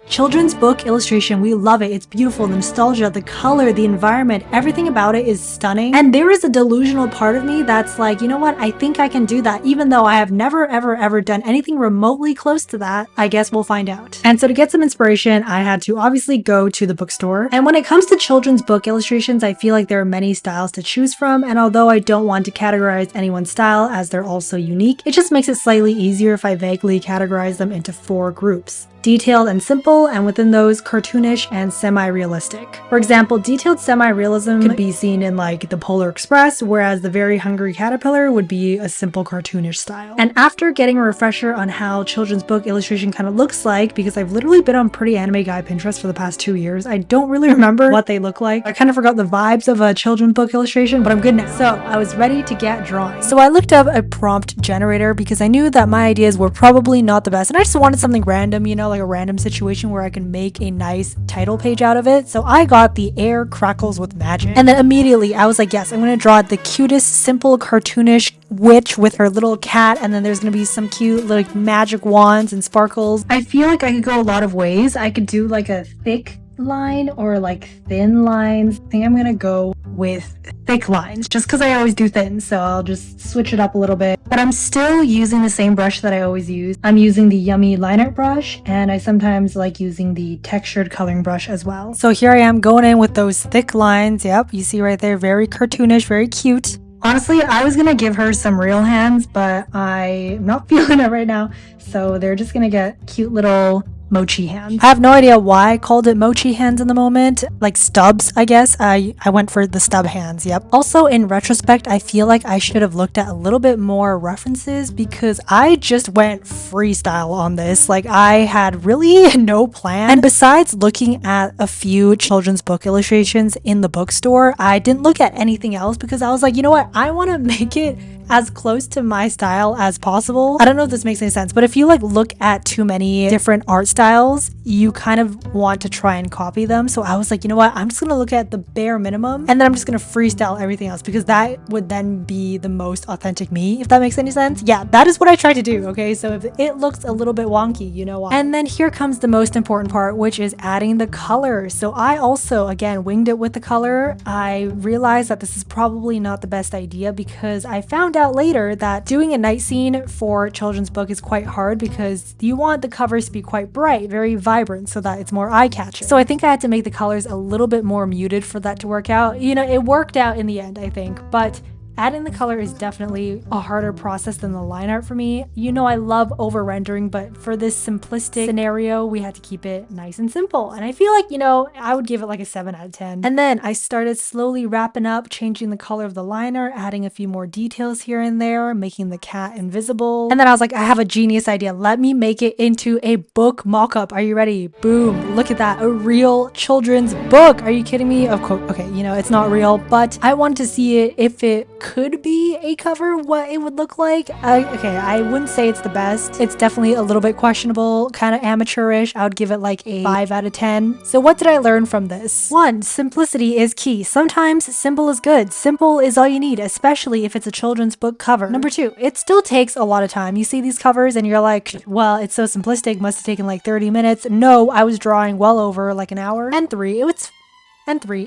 Children's book illustration, we love it. It's beautiful. The nostalgia, the color, the environment, everything about it is stunning. And there is a delusional part of me that's like, you know what? I think I can do that, even though I have never, ever done anything remotely close to that. I guess we'll find out. And so to get some inspiration, I had to obviously go to the bookstore. And when it comes to children's book illustrations, I feel like there are many styles to choose from. And although I don't want to categorize anyone's style as they're all so unique, it just makes it slightly easier if I vaguely categorize them into 4 groups. Detailed and simple, and within those, cartoonish and semi-realistic. For example, detailed semi-realism could be seen in like the Polar Express, whereas the Very Hungry Caterpillar would be a simple cartoonish style. And after getting a refresher on how children's book illustration kind of looks like, because I've literally been on Pretty Anime Guy Pinterest for the past 2 years, I don't really remember what they look like. I kind of forgot the vibes of a children's book illustration, but I'm good now. So I was ready to get drawing. So I looked up a prompt generator because I knew that my ideas were probably not the best, and I just wanted something random, you know, like a random situation where I can make a nice title page out of it. So I got the Air Crackles with Magic. And then immediately I was like, yes, I'm going to draw the cutest, simple, cartoonish witch with her little cat, and then there's going to be some cute like magic wands and sparkles. I feel like I could go a lot of ways. I could do like a thick line or like thin lines. I think I'm gonna go with thick lines just because I always do thin, so I'll just switch it up a little bit. But I'm still using the same brush that I always use. I'm using the Yummy liner brush, and I sometimes like using the textured coloring brush as well. So here I am going in with those thick lines. Yep, you see right there, very cartoonish, very cute. Honestly, I was gonna give her some real hands, but I'm not feeling it right now, so they're just gonna get cute little mochi hands. I have no idea why I called it mochi hands in the moment, like stubs, I guess. I went for the stub hands. Yep. Also, in retrospect, I feel like I should have looked at a little bit more references because I just went freestyle on this. Like, I had really no plan. And besides looking at a few children's book illustrations in the bookstore, I didn't look at anything else because I was like, you know what? I want to make it as close to my style as possible. I don't know if this makes any sense, but if you like look at too many different art styles, you kind of want to try and copy them. So I was like, you know what? I'm just gonna look at the bare minimum, and then I'm just gonna freestyle everything else because that would then be the most authentic me, if that makes any sense. Yeah, that is what I tried to do, okay? So if it looks a little bit wonky, you know why. And then here comes the most important part, which is adding the color. So I also, again, winged it with the color. I realized that this is probably not the best idea because I found out later that doing a night scene for a children's book is quite hard because you want the covers to be quite bright, very vibrant, so that it's more eye-catching. So I think I had to make the colors a little bit more muted for that to work out. You know, it worked out in the end, I think, but adding the color is definitely a harder process than the line art for me. You know, I love over rendering, but for this simplistic scenario, we had to keep it nice and simple. And I feel like, you know, I would give it like a 7 out of 10. And then I started slowly wrapping up, changing the color of the liner, adding a few more details here and there, making the cat invisible. And then I was like, I have a genius idea. Let me make it into a book mock-up. Are you ready? Boom. Look at that. A real children's book. Are you kidding me? Of course. Okay, you know, it's not real, but I wanted to see it if it could be a cover, what it would look like. Okay, I wouldn't say it's the best. It's definitely a little bit questionable, kind of amateurish. I would give it like a 5 out of 10. So what did I learn from this? 1, simplicity is key. Sometimes simple is good. Simple is all you need, especially if it's a children's book cover. Number 2, it still takes a lot of time. You see these covers and you're like, well, it's so simplistic, must have taken like 30 minutes. No, I was drawing well over like an hour. And 3,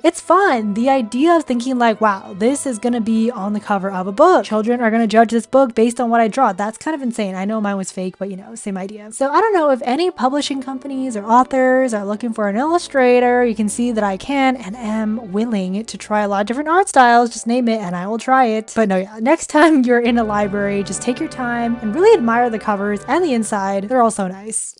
it's fun. The idea of thinking like, wow, this is gonna be on the cover of a book. Children are gonna judge this book based on what I draw. That's kind of insane. I know mine was fake, but you know, same idea. So I don't know if any publishing companies or authors are looking for an illustrator. You can see that I can and am willing to try a lot of different art styles. Just name it and I will try it. But no, yeah, next time you're in a library, just take your time and really admire the covers and the inside. They're all so nice.